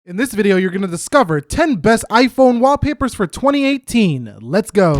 In this video, you're going to discover 10 best iPhone wallpapers for 2018. Let's go.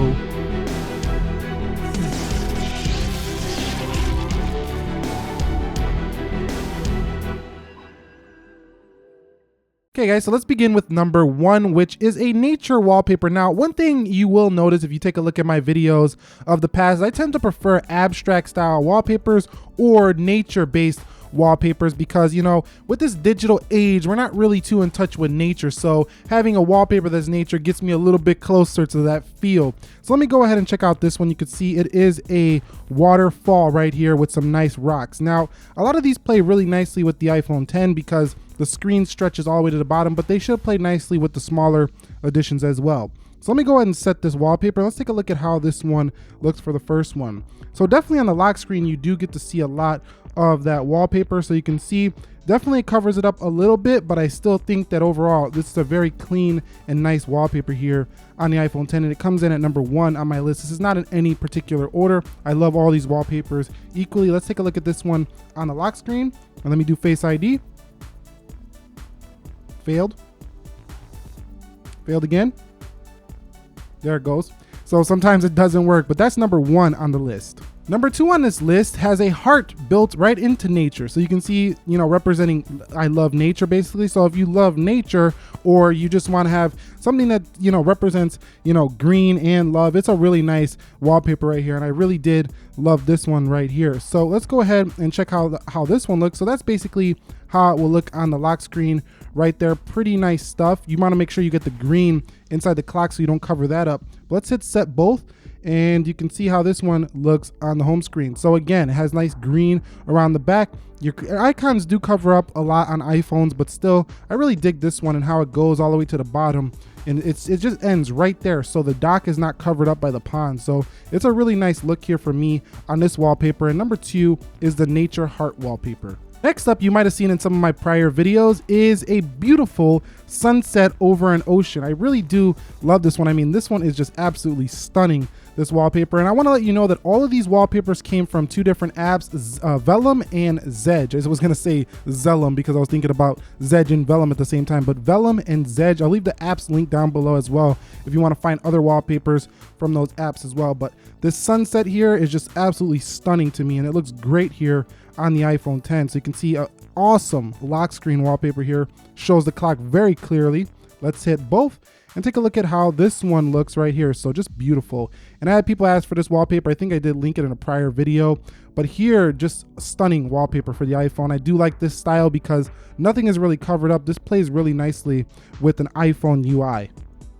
Okay guys, so let's begin with number 1, which is a nature wallpaper. Now, one thing you will notice if you take a look at my videos of the past, I tend to prefer abstract style wallpapers or nature-based wallpapers because, you know, with this digital age, we're not really too in touch with nature. So having a wallpaper that's nature gets me a little bit closer to that feel. So let me go ahead and check out this one. You can see it is a waterfall right here with some nice rocks. Now, a lot of these play really nicely with the iPhone 10 because the screen stretches all the way to the bottom, but they should play nicely with the smaller editions as well. So let me go ahead and set this wallpaper. Let's take a look at how this one looks for the first one. So definitely on the lock screen, you do get to see a lot of that wallpaper. So you can see definitely covers it up a little bit, but I still think that overall, this is a very clean and nice wallpaper here on the iPhone 10. And it comes in at number 1 on my list. This is not in any particular order. I love all these wallpapers equally. Let's take a look at this one on the lock screen. And let me do Face ID. Failed again. There it goes. So sometimes it doesn't work, but that's number 1 on the list. Number 2 on this list has a heart built right into nature. So you can see, you know, representing I love nature basically. So if you love nature or you just want to have something that, you know, represents, you know, green and love, it's a really nice wallpaper right here. And I really did love this one right here. So let's go ahead and check how this one looks. So that's basically how it will look on the lock screen right there. Pretty nice stuff. You want to make sure you get the green inside the clock so you don't cover that up. But let's hit set both. And you can see how this one looks on the home screen. So again, it has nice green around the back. Your icons do cover up a lot on iPhones, but still, I really dig this one and how it goes all the way to the bottom. And it just ends right there. So the dock is not covered up by the pond. So it's a really nice look here for me on this wallpaper. And number 2 is the Nature Heart wallpaper. Next up, you might have seen in some of my prior videos, is a beautiful sunset over an ocean. I really do love this one. I mean, this one is just absolutely stunning, this wallpaper. And I want to let you know that all of these wallpapers came from 2 different apps, Vellum and Zedge. I was going to say Zellum because I was thinking about Zedge and Vellum at the same time, but Vellum and Zedge, I'll leave the apps link down below as well if you want to find other wallpapers from those apps as well. But this sunset here is just absolutely stunning to me, and it looks great here on the iPhone 10. So you can see an awesome lock screen wallpaper here. Shows the clock very clearly. Let's hit both and take a look at how this one looks right here. So just beautiful. And I had people ask for this wallpaper. I think I did link it in a prior video, but here, just stunning wallpaper for the iPhone. I do like this style because nothing is really covered up. This plays really nicely with an iPhone UI.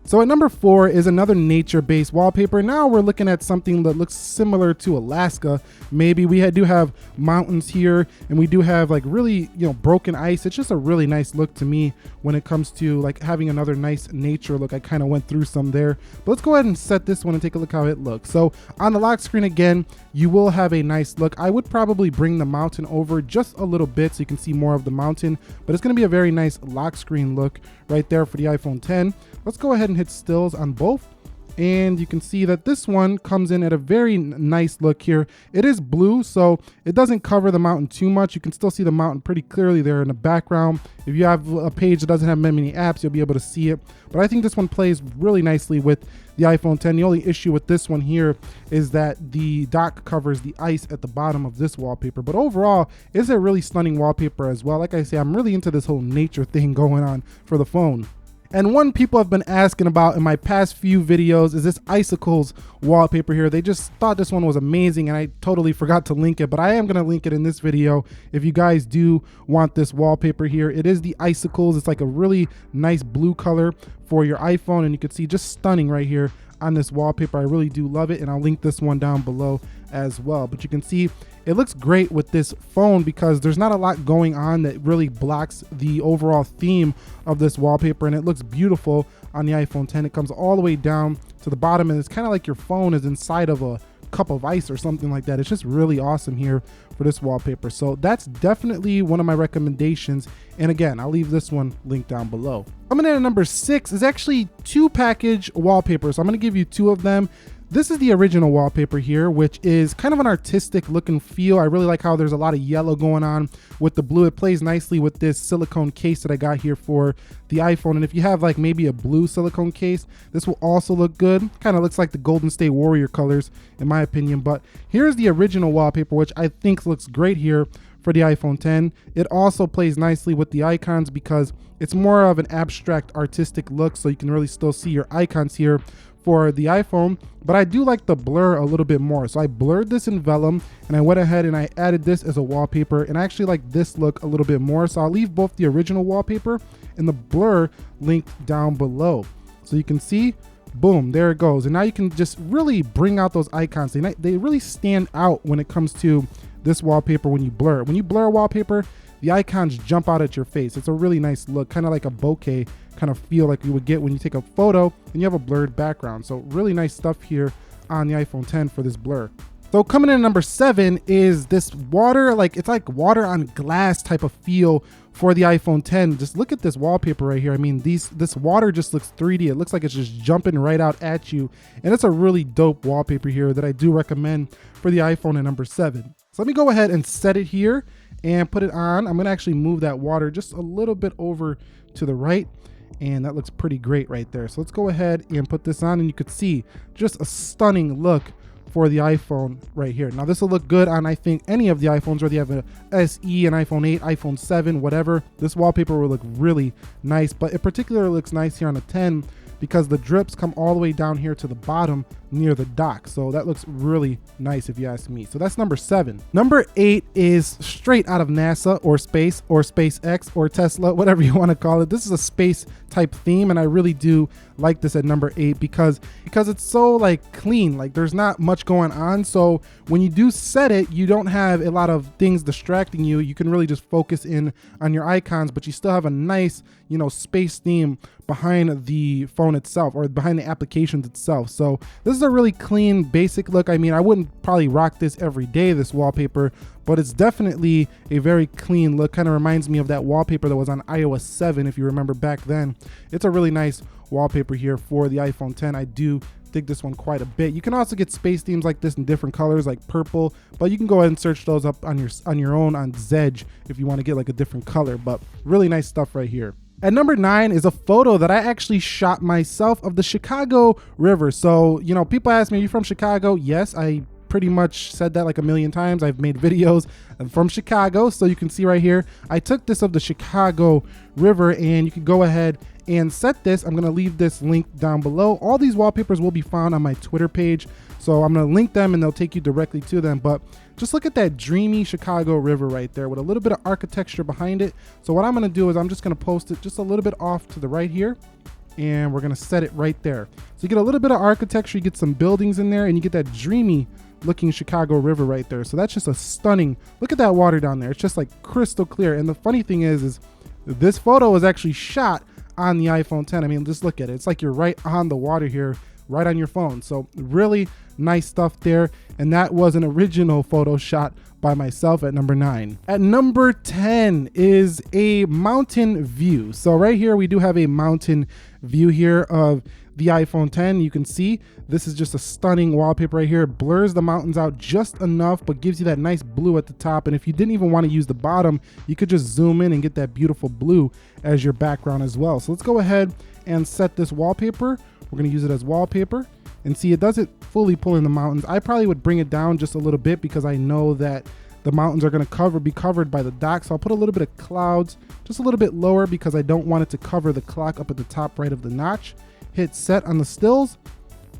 So at number 4 is another nature-based wallpaper. Now we're looking at something that looks similar to Alaska. Maybe we do have mountains here, and we do have like really, you know, broken ice. It's just a really nice look to me when it comes to like having another nice nature look. I kind of went through some there, but let's go ahead and set this one and take a look how it looks. So on the lock screen again, you will have a nice look. I would probably bring the mountain over just a little bit so you can see more of the mountain, but it's going to be a very nice lock screen look right there for the iPhone 10. Let's go ahead and hit stills on both. And you can see that this one comes in at a very nice look here. It is blue, so it doesn't cover the mountain too much. You can still see the mountain pretty clearly there in the background. If you have a page that doesn't have many apps, you'll be able to see it. But I think this one plays really nicely with the iPhone 10. The only issue with this one here is that the dock covers the ice at the bottom of this wallpaper. But overall, it's a really stunning wallpaper as well. Like I say, I'm really into this whole nature thing going on for the phone. And one people have been asking about in my past few videos is this Icicles wallpaper here. They just thought this one was amazing, and I totally forgot to link it, but I am going to link it in this video if you guys do want this wallpaper here. It is the Icicles. It's like a really nice blue color for your iPhone, and you can see just stunning right here on this wallpaper. I really do love it, and I'll link this one down below as well. But you can see it looks great with this phone because there's not a lot going on that really blocks the overall theme of this wallpaper, and it looks beautiful on the iPhone 10. It comes all the way down to the bottom, and it's kind of like your phone is inside of a cup of ice or something like that. It's just really awesome here for this wallpaper. So that's definitely one of my recommendations. And again, I'll leave this one linked down below. Coming in at number 6 is actually 2 package wallpapers. So I'm going to give you 2 of them. This is the original wallpaper here, which is kind of an artistic look and feel. I really like how there's a lot of yellow going on with the blue. It plays nicely with this silicone case that I got here for the iPhone. And if you have like maybe a blue silicone case, this will also look good. Kind of looks like the Golden State Warrior colors in my opinion. But here's the original wallpaper, which I think looks great here for the iPhone 10. It also plays nicely with the icons because it's more of an abstract artistic look, so you can really still see your icons here for the iPhone. But I do like the blur a little bit more, so I blurred this in vellum and I went ahead and I added this as a wallpaper, and I actually like this look a little bit more, so I'll leave both the original wallpaper and the blur linked down below so you can see. Boom, there it goes. And now you can just really bring out those icons. They really stand out when it comes to this wallpaper when you blur. When you blur a wallpaper, the icons jump out at your face. It's a really nice look, kind of like a bokeh kind of feel like you would get when you take a photo and you have a blurred background. So really nice stuff here on the iPhone 10 for this blur. So coming in at number 7 is this water, it's like water on glass type of feel for the iPhone 10. Just look at this wallpaper right here. I mean, this water just looks 3D. It looks like it's just jumping right out at you. And it's a really dope wallpaper here that I do recommend for the iPhone at number 7. So let me go ahead and set it here and put it on. I'm gonna actually move that water just a little bit over to the right, and that looks pretty great right there. So let's go ahead and put this on, and you could see just a stunning look for the iPhone right here. Now this will look good on, I think, any of the iPhones, whether you have an SE, an iPhone 8, iPhone 7, whatever. This wallpaper will look really nice, but it particularly looks nice here on a 10 because the drips come all the way down here to the bottom near the dock. So that looks really nice if you ask me. So that's number 7. Number 8 is straight out of NASA or space or SpaceX or Tesla, whatever you want to call it. This is a space type theme, and I really do like this at number 8 because it's so clean. There's not much going on. So when you do set it, you don't have a lot of things distracting you. You can really just focus in on your icons, but you still have a nice, space theme behind the phone itself or behind the applications itself. So this is a really clean, basic look. I mean, I wouldn't probably rock this every day, this wallpaper, but it's definitely a very clean look. Kind of reminds me of that wallpaper that was on iOS 7, if you remember back then. It's a really nice wallpaper here for the iPhone 10. I do dig this one quite a bit. You can also get space themes like this in different colors, like purple, but you can go ahead and search those up on your own on Zedge if you want to get a different color. But really nice stuff right here. At number 9 is a photo that I actually shot myself of the Chicago River. So, people ask me, are you from Chicago? Yes, I pretty much said that a million times. I've made videos from Chicago. So you can see right here, I took this of the Chicago River, and you can go ahead and set this. I'm going to leave this link down below. All these wallpapers will be found on my Twitter page. So I'm going to link them and they'll take you directly to them. But just look at that dreamy Chicago River right there with a little bit of architecture behind it. So what I'm going to do is I'm just going to post it just a little bit off to the right here, and we're going to set it right there. So you get a little bit of architecture, you get some buildings in there, and you get that dreamy looking Chicago River right there. So that's just a stunning, look at that water down there. It's just crystal clear. And the funny thing is this photo was actually shot on the iPhone 10. I mean, just look at it. It's like you're right on the water here, right on your phone. So really nice stuff there. And that was an original photo shot by myself at number 9. At number 10 is a mountain view. So right here, we do have a mountain view here of the iPhone 10. You can see this is just a stunning wallpaper right here. It blurs the mountains out just enough, but gives you that nice blue at the top. And if you didn't even want to use the bottom, you could just zoom in and get that beautiful blue as your background as well. So let's go ahead and set this wallpaper. We're going to use it as wallpaper. And see, it doesn't fully pull in the mountains. I probably would bring it down just a little bit because I know that the mountains are going to be covered by the dock. So I'll put a little bit of clouds just a little bit lower because I don't want it to cover the clock up at the top right of the notch. Hit set on the stills,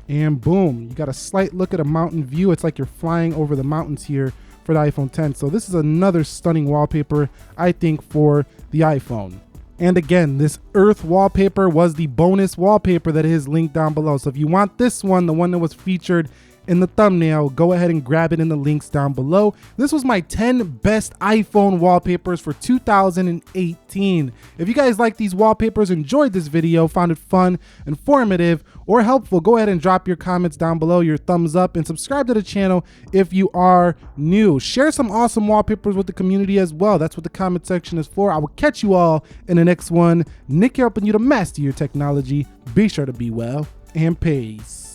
and boom, you got a slight look at a mountain view. It's like you're flying over the mountains here for the iPhone 10. So this is another stunning wallpaper, I think, for the iPhone. And again, this Earth wallpaper was the bonus wallpaper that is linked down below. So if you want this one, the one that was featured in the thumbnail, go ahead and grab it in the links down below. This was my 10 best iPhone wallpapers for 2018. If you guys like these wallpapers, enjoyed this video, found it fun, informative, or helpful, go ahead and drop your comments down below, your thumbs up, and subscribe to the channel if you are new. Share some awesome wallpapers with the community as well. That's what the comment section is for. I will catch you all in the next one. Nick here, helping you to master your technology. Be sure to be well, and peace.